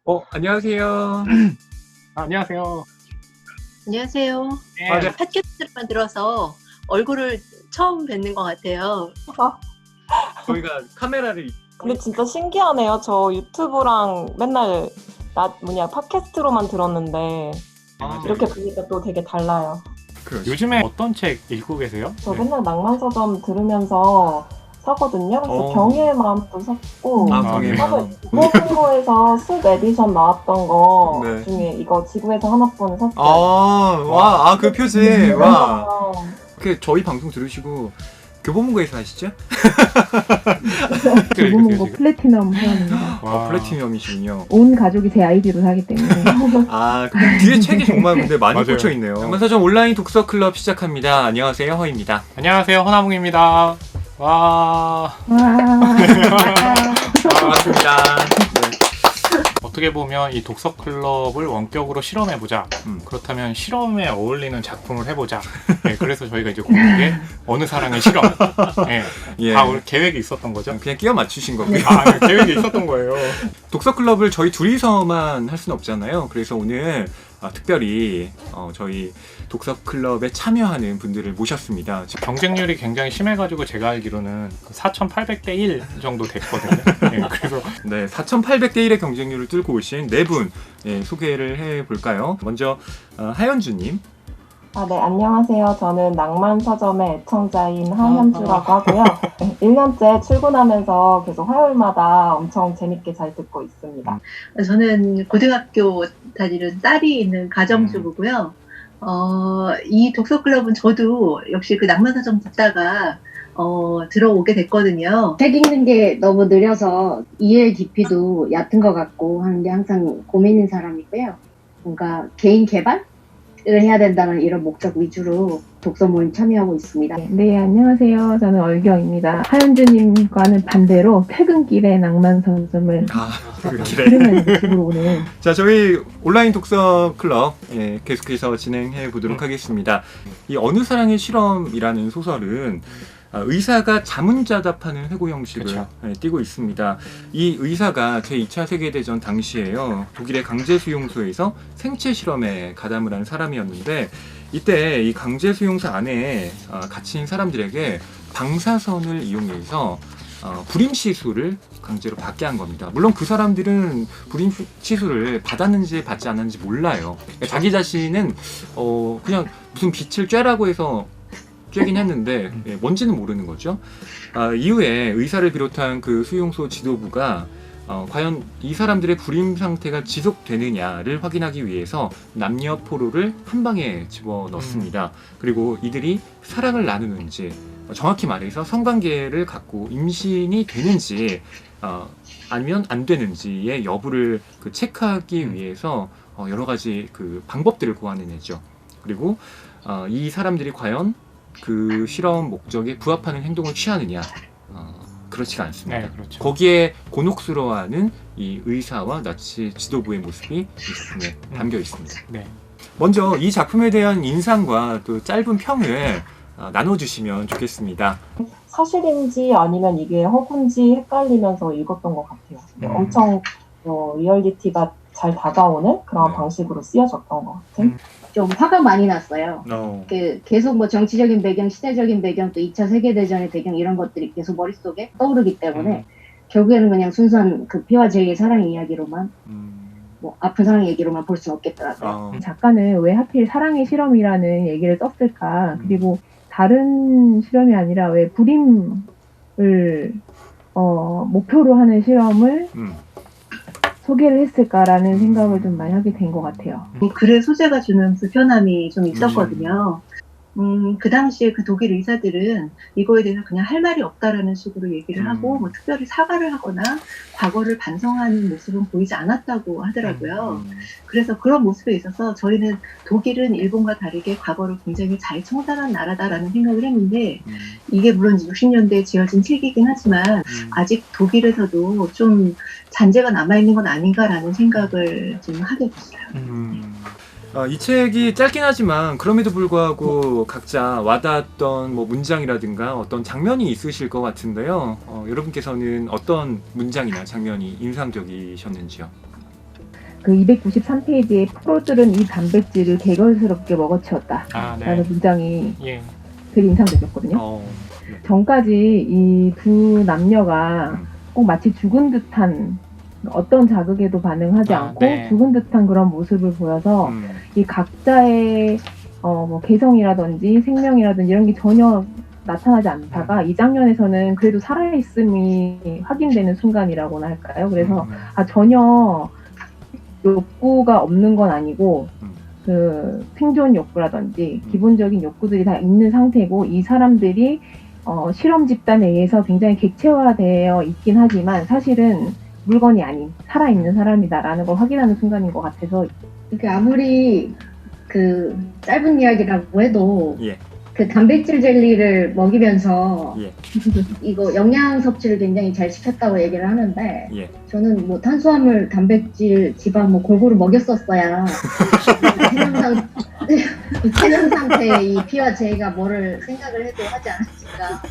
안녕하세요. 안녕하세요. 안녕하세요. 네. 네. 팟캐스트만 들어서 얼굴을 처음 뵙는 것 같아요. 저희가 카메라를 근데 진짜 신기하네요. 저 유튜브랑 맨날 팟캐스트로만 들었는데 이렇게 보니까 또 되게 달라요. 요즘에 어떤 책 읽고 계세요? 저 맨날 낭만서점 들으면서 사거든요. 그래서 어. 경의의 마음도 샀고 경의의 마음. 국어신고에서 숲 에디션 나왔던 거 네. 중에 이거 지구에서 하나뿐 샀어요. 그 표지. 와. 그래서 저희 방송 들으시고 교보문고에서 하시죠? 교보문고 플래티넘 회원입니다. 플래티넘이시군요. 온 가족이 제 아이디로 사기 때문에. 근데 뒤에 책이 정말 근데 많이 맞아요. 꽂혀 있네요. 낭만서점 온라인 독서 클럽 시작합니다. 안녕하세요, 허입니다. 안녕하세요, 허나봉입니다. 와. 반갑습니다. 어떻게 보면 이 독서 클럽을 원격으로 실험해보자. 음. 그렇다면 실험에 어울리는 작품을 해보자. 네, 그래서 저희가 이제 고른 게 어느 사랑의 실험. 네, 예. 다 우리 계획이 있었던 거죠. 그냥 끼워 맞추신 거고요. 네, 계획이 있었던 거예요. 독서 클럽을 저희 둘이서만 할 수는 없잖아요. 그래서 오늘 특별히 저희 독서 클럽에 참여하는 분들을 모셨습니다. 경쟁률이 굉장히 심해가지고 제가 알기로는 4,800대 1 정도 됐거든요. 네, 그래서 4,800대 1의 경쟁률을 뚫고 오신 네 분 소개를 해볼까요? 먼저 하연주님. 네, 안녕하세요. 저는 낭만서점의 애청자인 하현주라고 하고요. 1년째 출근하면서 계속 화요일마다 엄청 재밌게 잘 듣고 있습니다. 저는 고등학교 다니는 딸이 있는 가정주부고요. 이 독서클럽은 저도 역시 그 낭만서점 듣다가 들어오게 됐거든요. 책 읽는 게 너무 느려서 이해 깊이도 얕은 것 같고 하는 게 항상 고민인 사람이고요. 뭔가 개인 개발을 해야 된다는 이런 목적 위주로 독서 모임 참여하고 있습니다. 네, 안녕하세요. 저는 얼경입니다. 하현주님과는 반대로 퇴근길에 낭만서점을 들으면서 집으로 오는. 자, 저희 온라인 독서 클럽 계속해서 진행해 보도록 하겠습니다. 이 어느 사랑의 실험이라는 소설은 의사가 자문자답하는 회고 형식을 그쵸. 띠고 있습니다. 이 의사가 제2차 세계대전 당시에요. 독일의 강제수용소에서 생체 실험에 가담을 한 사람이었는데 이때 이 강제수용소 안에 갇힌 사람들에게 방사선을 이용해서 불임시술을 강제로 받게 한 겁니다. 물론 그 사람들은 불임시술을 받았는지 받지 않았는지 몰라요. 자기 자신은 그냥 무슨 빛을 쬐라고 해서 쬐긴 했는데 뭔지는 모르는 거죠. 이후에 의사를 비롯한 그 수용소 지도부가 과연 이 사람들의 불임 상태가 지속되느냐를 확인하기 위해서 남녀 포로를 한 방에 집어넣습니다. 그리고 이들이 사랑을 나누는지 정확히 말해서 성관계를 갖고 임신이 되는지 아니면 안 되는지의 여부를 체크하기 위해서 여러 가지 그 방법들을 고안해내죠. 그리고 이 사람들이 과연 그 실험 목적에 부합하는 행동을 취하느냐 그렇지가 않습니다. 네, 그렇죠. 거기에 곤혹스러워하는 이 의사와 나치 지도부의 모습이 이 작품에 담겨 있습니다. 네. 먼저 이 작품에 대한 인상과 또 짧은 평을 나눠주시면 좋겠습니다. 사실인지 아니면 이게 허구인지 헷갈리면서 읽었던 것 같아요. 엄청 리얼리티가 잘 다가오는 그런 네. 방식으로 쓰여졌던 것 같아요. 좀 화가 많이 났어요. 어. 계속 뭐 정치적인 배경, 시대적인 배경, 또 2차 세계대전의 배경 이런 것들이 계속 머릿속에 떠오르기 때문에 결국에는 그냥 순수한 그 피와 제이의 사랑 이야기로만 뭐 아픈 사랑 얘기로만 볼 수는 없겠더라고요. 작가는 왜 하필 사랑의 실험이라는 얘기를 썼을까? 그리고 다른 실험이 아니라 왜 불임을 목표로 하는 실험을 소개를 했을까라는 생각을 좀 많이 하게 된 것 같아요. 이 글의 소재가 주는 불편함이 좀 있었거든요. 그 당시에 그 독일 의사들은 이거에 대해서 그냥 할 말이 없다라는 식으로 얘기를 하고 뭐 특별히 사과를 하거나 과거를 반성하는 모습은 보이지 않았다고 하더라고요. 그래서 그런 모습에 있어서 저희는 독일은 일본과 다르게 과거를 굉장히 잘 청산한 나라다라는 생각을 했는데 이게 물론 60년대에 지어진 책이긴 하지만 아직 독일에서도 좀 잔재가 남아있는 건 아닌가라는 생각을 좀 하게 됐어요. 이 책이 짧긴 하지만 그럼에도 불구하고 각자 와닿았던 뭐 문장이라든가 어떤 장면이 있으실 것 같은데요. 여러분께서는 어떤 문장이나 장면이 인상적이셨는지요? 그 293페이지에 프로들은 이 단백질을 개걸스럽게 먹어치웠다. 아, 네. 라는 문장이 예. 되게 인상적이었거든요. 전까지 이 두 남녀가 꼭 마치 죽은 듯한 어떤 자극에도 반응하지 아, 않고 네. 죽은 듯한 그런 모습을 보여서 이 각자의 뭐 개성이라든지 생명이라든지 이런 게 전혀 나타나지 않다가 이 장면에서는 그래도 살아있음이 확인되는 순간이라고나 할까요? 그래서 전혀 욕구가 없는 건 아니고 그 생존 욕구라든지 기본적인 욕구들이 다 있는 상태고 이 사람들이 실험 집단에 의해서 굉장히 객체화되어 있긴 하지만 사실은 물건이 아닌 살아있는 사람이다라는 걸 확인하는 순간인 것 같아서 이게 아무리 그 짧은 이야기라고 해도 예. 그 단백질 젤리를 먹이면서 예. 이거 영양 섭취를 굉장히 잘 시켰다고 얘기를 하는데 예. 저는 뭐 탄수화물, 단백질, 지방 뭐 골고루 먹였었어야 체중 상태의 이 피와 제가 뭐를 생각을 해도 하지 않았을까.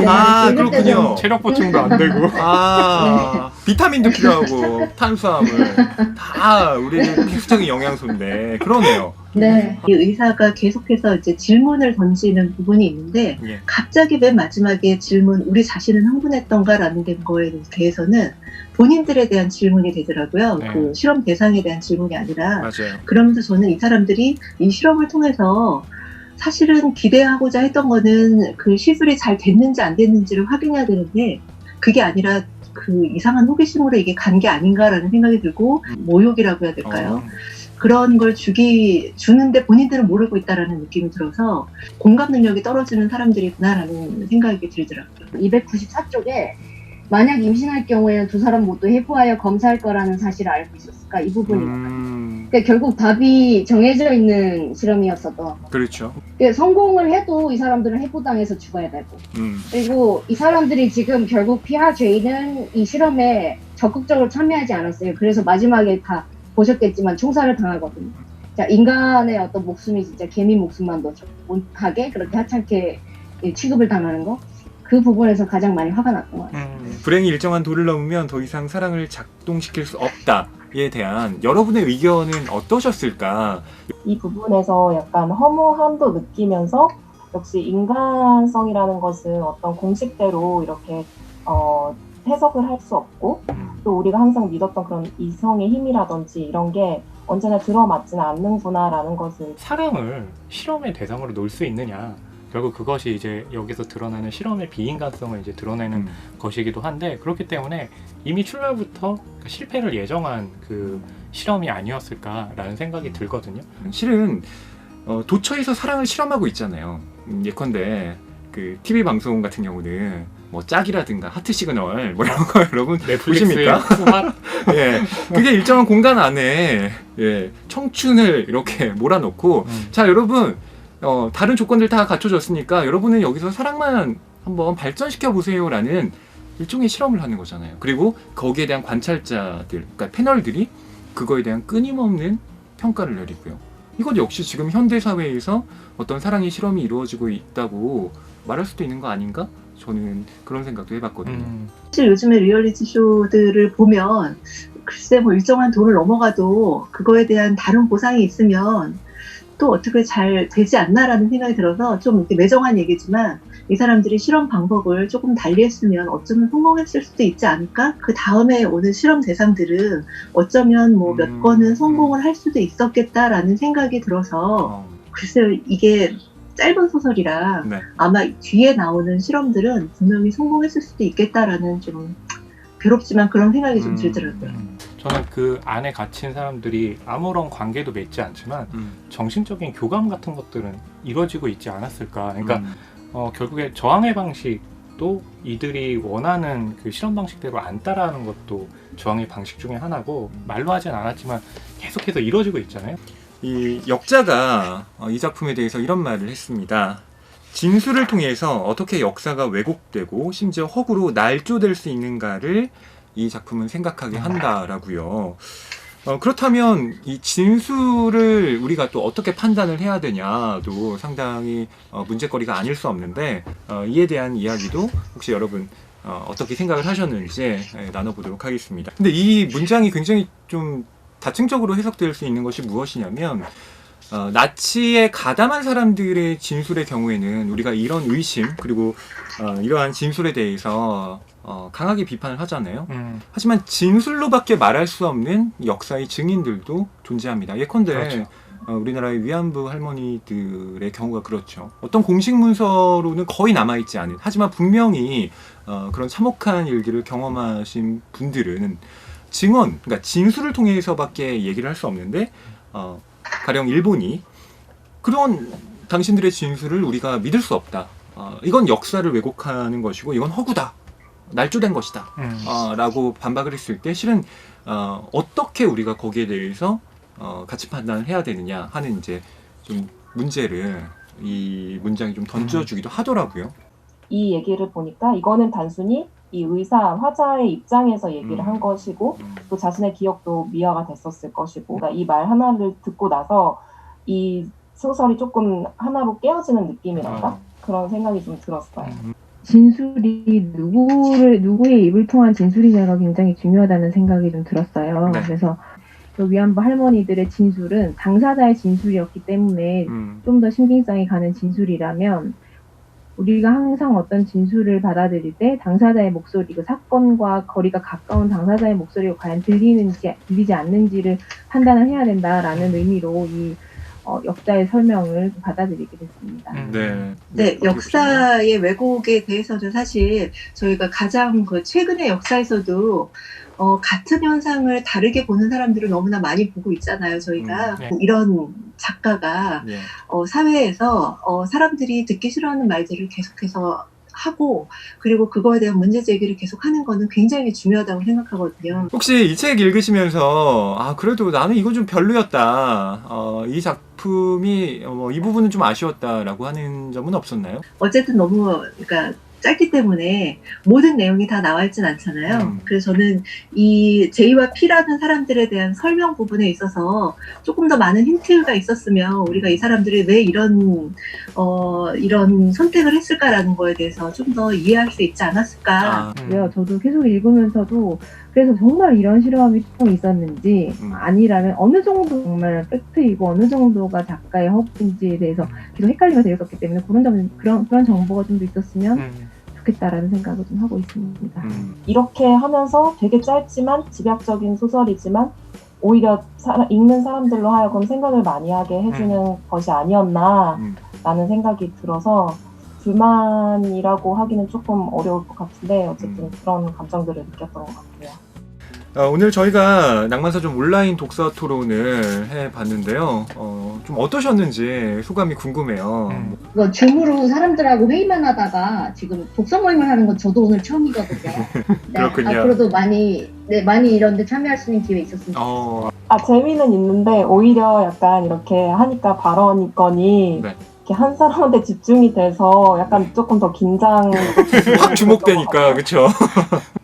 아, 읽을 때도 그렇군요. 체력 보충도 안 되고. 비타민도 필요하고 탄수화물 다 우리는 필수적인 영양소인데 그러네요. 네. 이 의사가 계속해서 이제 질문을 던지는 부분이 있는데 예. 갑자기 맨 마지막에 질문 우리 자신은 흥분했던가라는 거에 대해서는 본인들에 대한 질문이 되더라고요. 네. 그 실험 대상에 대한 질문이 아니라 맞아요. 그러면서 저는 이 사람들이 이 실험을 통해서 사실은 기대하고자 했던 거는 그 시술이 잘 됐는지 안 됐는지를 확인해야 되는데 그게 아니라 그 이상한 호기심으로 이게 간 게 아닌가라는 생각이 들고 모욕이라고 해야 될까요? 그런 걸 주는데 본인들은 모르고 있다라는 느낌이 들어서 공감 능력이 떨어지는 사람들이구나라는 생각이 들더라고요. 294쪽에 만약 임신할 경우에는 두 사람 모두 해부하여 검사할 거라는 사실을 알고 있었을까? 이 부분이 그러니까 결국 답이 정해져 있는 실험이었어도 그렇죠. 그러니까 성공을 해도 이 사람들은 해부당해서 죽어야 되고 그리고 이 사람들이 지금 결국 피하죄인은 이 실험에 적극적으로 참여하지 않았어요. 그래서 마지막에 다 보셨겠지만 총살을 당하거든요. 자, 인간의 어떤 목숨이 진짜 개미 목숨만도 못하게 그렇게 하찮게 취급을 당하는 거. 그 부분에서 가장 많이 화가 났던 것 같아요. 불행이 일정한 도를 넘으면 더 이상 사랑을 작동시킬 수 없다에 대한 여러분의 의견은 어떠셨을까? 이 부분에서 약간 허무함도 느끼면서 역시 인간성이라는 것은 어떤 공식대로 이렇게 해석을 할 수 없고 또 우리가 항상 믿었던 그런 이성의 힘이라든지 이런 게 언제나 들어맞지는 않는구나라는 것을 사람을 실험의 대상으로 놓을 수 있느냐. 결국 그것이 이제 여기서 드러나는 실험의 비인간성을 이제 드러내는 것이기도 한데 그렇기 때문에 이미 출발부터 실패를 예정한 그 실험이 아니었을까라는 생각이 들거든요. 실은 도처에서 사랑을 실험하고 있잖아요. 예컨대 그 TV 방송 같은 경우는 뭐 짝이라든가 하트 시그널 뭐 이런 거 여러분 보십니까? 예, 그게 일정한 공간 안에 청춘을 이렇게 몰아넣고 자 여러분 다른 조건들 다 갖춰졌으니까 여러분은 여기서 사랑만 한번 발전시켜 보세요라는 일종의 실험을 하는 거잖아요. 그리고 거기에 대한 관찰자들, 그러니까 패널들이 그거에 대한 끊임없는 평가를 내리고요. 이것 역시 지금 현대 사회에서 어떤 사랑의 실험이 이루어지고 있다고 말할 수도 있는 거 아닌가? 저는 그런 생각도 해봤거든요. 사실 요즘에 리얼리티 쇼들을 보면 글쎄 뭐 일정한 도를 넘어가도 그거에 대한 다른 보상이 있으면 또 어떻게 잘 되지 않나라는 생각이 들어서 좀 이렇게 매정한 얘기지만 이 사람들이 실험 방법을 조금 달리 했으면 어쩌면 성공했을 수도 있지 않을까? 그 다음에 오는 실험 대상들은 어쩌면 뭐 몇 건은 성공을 할 수도 있었겠다라는 생각이 들어서 글쎄요 이게 짧은 소설이라 아마 뒤에 나오는 실험들은 분명히 성공했을 수도 있겠다라는 좀 괴롭지만 그런 생각이 좀 들더라고요. 저는 그 안에 갇힌 사람들이 아무런 관계도 맺지 않지만 정신적인 교감 같은 것들은 이루어지고 있지 않았을까. 그러니까 결국에 저항의 방식도 이들이 원하는 그 실험 방식대로 안 따라하는 것도 저항의 방식 중에 하나고 말로 하진 않았지만 계속해서 이루어지고 있잖아요. 이 역자가 이 작품에 대해서 이런 말을 했습니다. 진술을 통해서 어떻게 역사가 왜곡되고 심지어 허구로 날조될 수 있는가를 이 작품은 생각하게 한다라고요. 그렇다면 이 진술을 우리가 또 어떻게 판단을 해야 되냐도 상당히 문제거리가 아닐 수 없는데 이에 대한 이야기도 혹시 여러분 어떻게 생각을 하셨는지 나눠보도록 하겠습니다. 근데 이 문장이 굉장히 좀 다층적으로 해석될 수 있는 것이 무엇이냐면 나치에 가담한 사람들의 진술의 경우에는 우리가 이런 의심 그리고 이러한 진술에 대해서 강하게 비판을 하잖아요. 하지만 진술로밖에 말할 수 없는 역사의 증인들도 존재합니다. 예컨대 그렇죠. 우리나라의 위안부 할머니들의 경우가 그렇죠. 어떤 공식 문서로는 거의 남아있지 않은, 하지만 분명히 그런 참혹한 일들을 경험하신 분들은 증언, 그러니까 진술을 통해서밖에 얘기를 할 수 없는데 가령 일본이 그런 당신들의 진술을 우리가 믿을 수 없다. 이건 역사를 왜곡하는 것이고 이건 허구다. 날조된 것이다. 라고 반박을 했을 때 실은 어떻게 우리가 거기에 대해서 가치 판단을 해야 되느냐 하는 이제 좀 문제를 이 문장이 좀 던져주기도 하더라고요. 이 얘기를 보니까 이거는 단순히 이 의사, 화자의 입장에서 얘기를 한 것이고 또 자신의 기억도 미화가 됐었을 것이고 그러니까 이 말 하나를 듣고 나서 이 소설이 조금 하나로 깨어지는 느낌이랄까? 그런 생각이 좀 들었어요. 진술이 누구의 입을 통한 진술이냐가 굉장히 중요하다는 생각이 좀 들었어요. 네. 그래서 그 위안부 할머니들의 진술은 당사자의 진술이었기 때문에 좀 더 신빙성이 가는 진술이라면 우리가 항상 어떤 진술을 받아들일 때 당사자의 목소리, 그 사건과 거리가 가까운 당사자의 목소리가 과연 들리는지 들리지 않는지를 판단을 해야 된다라는 의미로 이 역사의 설명을 받아들이게 됐습니다. 네, 역사의 왜곡에 대해서는 사실 저희가 가장 그 최근의 역사에서도 같은 현상을 다르게 보는 사람들을 너무나 많이 보고 있잖아요. 저희가 네. 이런 작가가 예. 사회에서 사람들이 듣기 싫어하는 말들을 계속해서 하고 그리고 그거에 대한 문제 제기를 계속하는 거는 굉장히 중요하다고 생각하거든요. 혹시 이 책 읽으시면서 그래도 나는 이건 좀 별로였다. 이 작품이 이 부분은 좀 아쉬웠다라고 하는 점은 없었나요? 어쨌든 너무 그러니까 짧기 때문에 모든 내용이 다 나와 있진 않잖아요. 그래서 저는 이 J와 P라는 사람들에 대한 설명 부분에 있어서 조금 더 많은 힌트가 있었으면 우리가 이 사람들이 왜 이런 선택을 했을까라는 거에 대해서 좀 더 이해할 수 있지 않았을까. 그래요. 저도 계속 읽으면서도 그래서 정말 이런 실험이 좀 있었는지 아니라면 어느 정도 정말 팩트이고 어느 정도가 작가의 허구인지에 대해서 계속 헷갈리면서 읽었기 때문에 그런 정보가 좀 더 있었으면 좋겠다라는 생각을 좀 하고 있습니다. 이렇게 하면서 되게 짧지만 집약적인 소설이지만 오히려 읽는 사람들로 하여금 생각을 많이 하게 해주는 것이 아니었나라는 생각이 들어서 불만이라고 하기는 조금 어려울 것 같은데 어쨌든 그런 감정들을 느꼈던 것 같아요. 오늘 저희가 낭만서점 온라인 독서 토론을 해봤는데요. 좀 어떠셨는지 소감이 궁금해요. 이거 줌으로 사람들하고 회의만 하다가 지금 독서 모임을 하는 건 저도 오늘 처음이거든요. 네, 그렇군요. 앞으로도 많이 이런 데 참여할 수 있는 기회 있었으면 좋겠어요. 재미는 있는데 오히려 약간 이렇게 하니까 발언이거니 네. 이렇게 한 사람한테 집중이 돼서 약간 조금 더 긴장 확 주목되니까 그렇죠.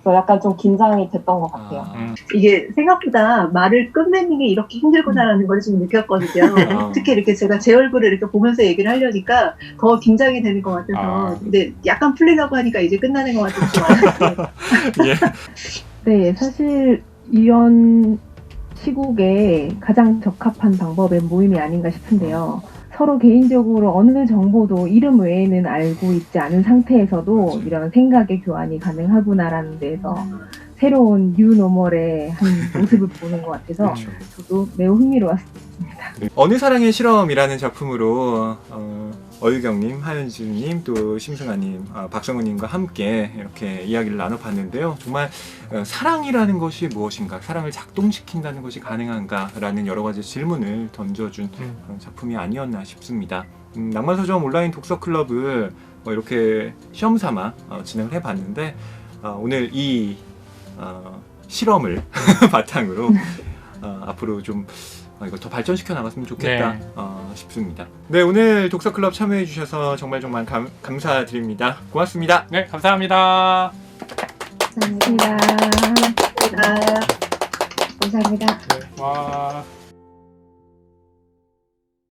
약간 좀 긴장이 됐던 것 같아요. 이게 생각보다 말을 끝내는 게 이렇게 힘들구나라는 걸 좀 느꼈거든요. 특히 이렇게 제가 제 얼굴을 이렇게 보면서 얘기를 하려니까 더 긴장이 되는 것 같아서 근데 약간 풀리려고 하니까 이제 끝나는 것 같아서 좋아요. 예. 네, 사실 이런 시국에 가장 적합한 방법의 모임이 아닌가 싶은데요. 서로 개인적으로 어느 정보도 이름 외에는 알고 있지 않은 상태에서도 이런 생각의 교환이 가능하구나라는 데에서 새로운 뉴노멀의 한 모습을 보는 것 같아서 저도 매우 흥미로웠습니다. 어느 사랑의 실험이라는 작품으로 어유경님, 하현주님, 또 심승아님, 박성우님과 함께 이렇게 이야기를 나눠봤는데요. 정말 사랑이라는 것이 무엇인가, 사랑을 작동시킨다는 것이 가능한가라는 여러 가지 질문을 던져준 그런 작품이 아니었나 싶습니다. 낭만서점 온라인 독서클럽을 이렇게 시험삼아 진행을 해봤는데 오늘 이 실험을 바탕으로 앞으로 좀 이걸 더 발전시켜 나갔으면 좋겠다 싶습니다. 네, 오늘 독서클럽 참여해 주셔서 정말 감사드립니다. 고맙습니다. 네, 감사합니다. 감사합니다. 감사합니다. 감사합니다. 와.